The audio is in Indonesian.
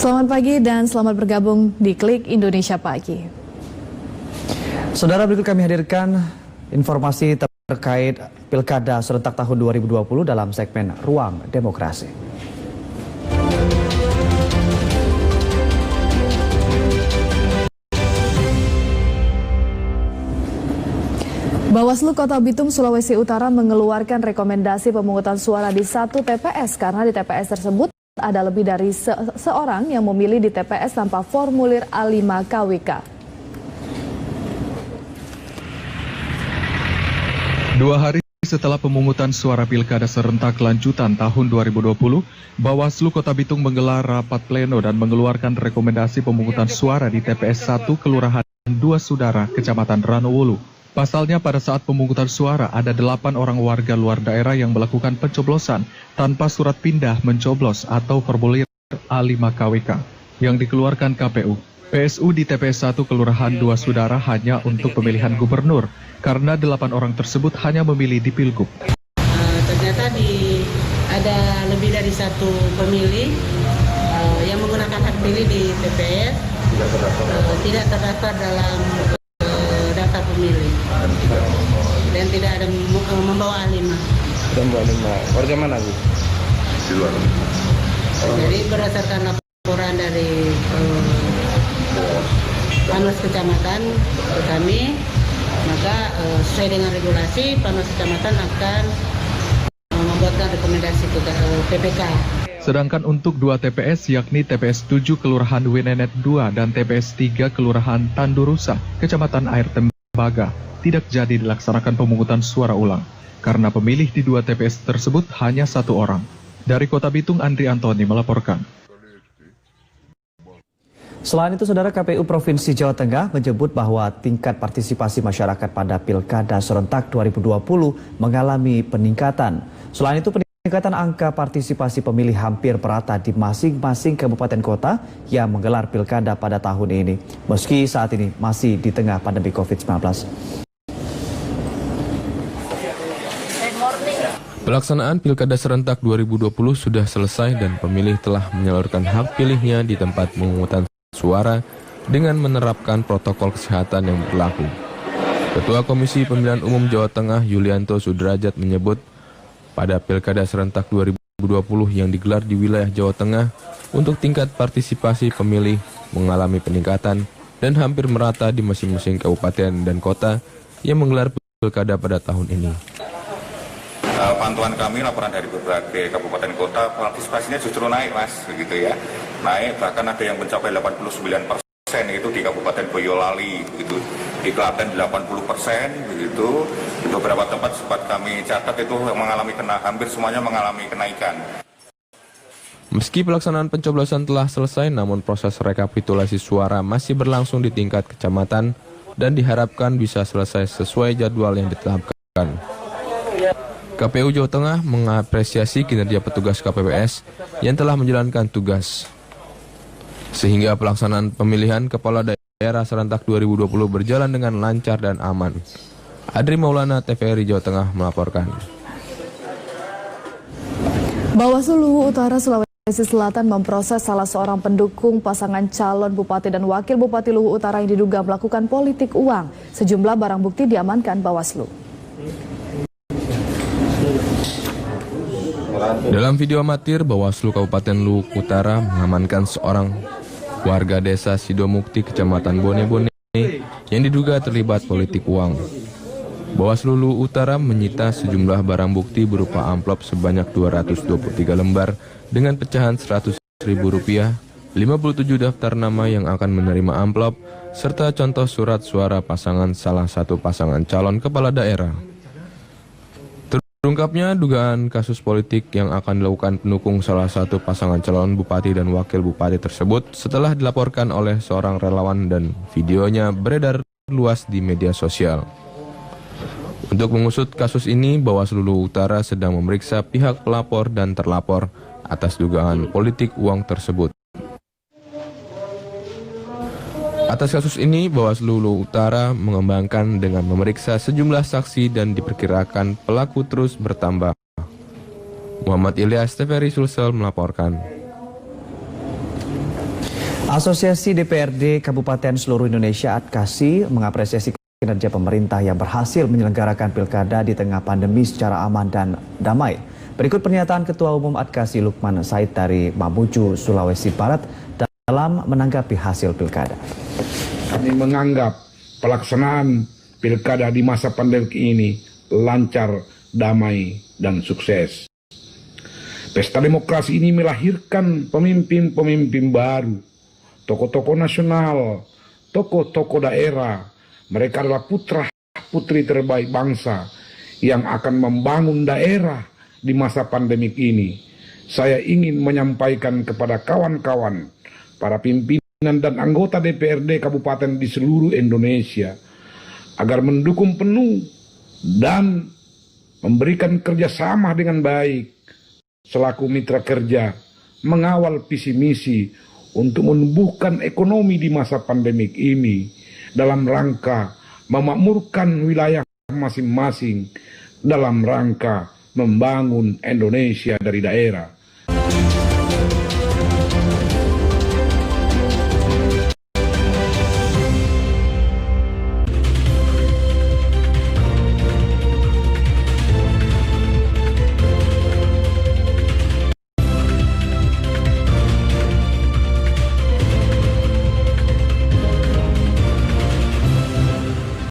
Selamat pagi dan selamat bergabung di Klik Indonesia Pagi. Saudara, berikut kami hadirkan informasi terkait Pilkada serentak tahun 2020 dalam segmen Ruang Demokrasi. Bawaslu Kota Bitung, Sulawesi Utara mengeluarkan rekomendasi pemungutan suara di 1 TPS karena di TPS tersebut ada lebih dari seorang yang memilih di TPS tanpa formulir A5 KWK. 2 hari setelah pemungutan suara Pilkada serentak lanjutan tahun 2020, Bawaslu Kota Bitung menggelar rapat pleno dan mengeluarkan rekomendasi pemungutan suara di TPS 1 Kelurahan 2 Sudara, Kecamatan Ranowulu. Pasalnya pada saat pemungutan suara ada 8 orang warga luar daerah yang melakukan pencoblosan tanpa surat pindah mencoblos atau formulir A5 KWK yang dikeluarkan KPU. PSU di TPS 1 Kelurahan 2 Sudara hanya untuk pemilihan gubernur karena 8 orang tersebut hanya memilih di Pilgub. Ternyata ada lebih dari 1 pemilih yang menggunakan hak pilih di TPS tidak terdaftar dalam data pemilih dan tidak ada membawa A5. Warga mana, Bu? Di luar. Jadi berdasarkan laporan dari Panwas Kecamatan ke kami, maka sesuai dengan regulasi Panwas Kecamatan akan membuatkan rekomendasi ke PPK. Sedangkan untuk 2 TPS yakni TPS 7 Kelurahan Winenet 2 dan TPS 3 Kelurahan Tandurusa, Kecamatan Air Tembaga, tidak jadi dilaksanakan pemungutan suara ulang karena pemilih di 2 TPS tersebut hanya 1 orang. Dari Kota Bitung, Andri Antoni melaporkan. Selain itu, Saudara, KPU Provinsi Jawa Tengah menyebut bahwa tingkat partisipasi masyarakat pada Pilkada serentak 2020 mengalami peningkatan. Selain itu, peningkatan angka partisipasi pemilih hampir merata di masing-masing kabupaten kota yang menggelar Pilkada pada tahun ini, meski saat ini masih di tengah pandemi COVID-19. Pelaksanaan Pilkada serentak 2020 sudah selesai dan pemilih telah menyalurkan hak pilihnya di tempat pemungutan suara dengan menerapkan protokol kesehatan yang berlaku. Ketua Komisi Pemilihan Umum Jawa Tengah Yulianto Sudrajat menyebut pada Pilkada serentak 2020 yang digelar di wilayah Jawa Tengah untuk tingkat partisipasi pemilih mengalami peningkatan dan hampir merata di masing-masing kabupaten dan kota yang menggelar Pilkada pada tahun ini. Pantauan kami, laporan dari berbagai kabupaten kota, partisipasinya justru naik, Mas, begitu ya. Naik, bahkan ada yang mencapai 89%, itu di Kabupaten Boyolali, begitu. Di Klaten 80%, begitu. Di beberapa tempat sempat kami catat itu mengalami hampir semuanya mengalami kenaikan. Meski pelaksanaan pencoblosan telah selesai, namun proses rekapitulasi suara masih berlangsung di tingkat kecamatan dan diharapkan bisa selesai sesuai jadwal yang ditetapkan. KPU Jawa Tengah mengapresiasi kinerja petugas KPPS yang telah menjalankan tugas, sehingga pelaksanaan pemilihan kepala daerah serentak 2020 berjalan dengan lancar dan aman. Adri Maulana, TVRI Jawa Tengah melaporkan. Bawaslu Luwu Utara, Sulawesi Selatan memproses salah seorang pendukung pasangan calon bupati dan wakil bupati Luwu Utara yang diduga melakukan politik uang. Sejumlah barang bukti diamankan Bawaslu. Dalam video amatir, Bawaslu Kabupaten Luwu Utara mengamankan seorang warga desa Sidomukti, Kecamatan Bone-Bone yang diduga terlibat politik uang. Bawaslu Luwu Utara menyita sejumlah barang bukti berupa amplop sebanyak 223 lembar dengan pecahan Rp100.000, 57 daftar nama yang akan menerima amplop, serta contoh surat suara pasangan salah satu pasangan calon kepala daerah. Terungkapnya dugaan kasus politik yang akan dilakukan pendukung salah satu pasangan calon bupati dan wakil bupati tersebut setelah dilaporkan oleh seorang relawan dan videonya beredar luas di media sosial. Untuk mengusut kasus ini, Bawaslu Luwu Utara sedang memeriksa pihak pelapor dan terlapor atas dugaan politik uang tersebut. Atas kasus ini, Bawaslu Luwu Utara mengembangkan dengan memeriksa sejumlah saksi dan diperkirakan pelaku terus bertambah. Muhammad Ilyas, TVRI Sulsel melaporkan. Asosiasi DPRD Kabupaten seluruh Indonesia (ADKASI) mengapresiasi kinerja pemerintah yang berhasil menyelenggarakan pilkada di tengah pandemi secara aman dan damai. Berikut pernyataan Ketua Umum ADKASI Lukman Said dari Mamuju, Sulawesi Barat dalam menanggapi hasil pilkada. Kami menganggap pelaksanaan pilkada di masa pandemi ini lancar, damai, dan sukses. Pesta demokrasi ini melahirkan pemimpin-pemimpin baru, tokoh-tokoh nasional, tokoh-tokoh daerah. Mereka adalah putra-putri terbaik bangsa yang akan membangun daerah di masa pandemik ini. Saya ingin menyampaikan kepada kawan-kawan, para pimpinan dan anggota DPRD Kabupaten di seluruh Indonesia, agar mendukung penuh dan memberikan kerjasama dengan baik selaku mitra kerja, mengawal visi misi untuk menumbuhkan ekonomi di masa pandemik ini dalam rangka memakmurkan wilayah masing-masing, dalam rangka membangun Indonesia dari daerah.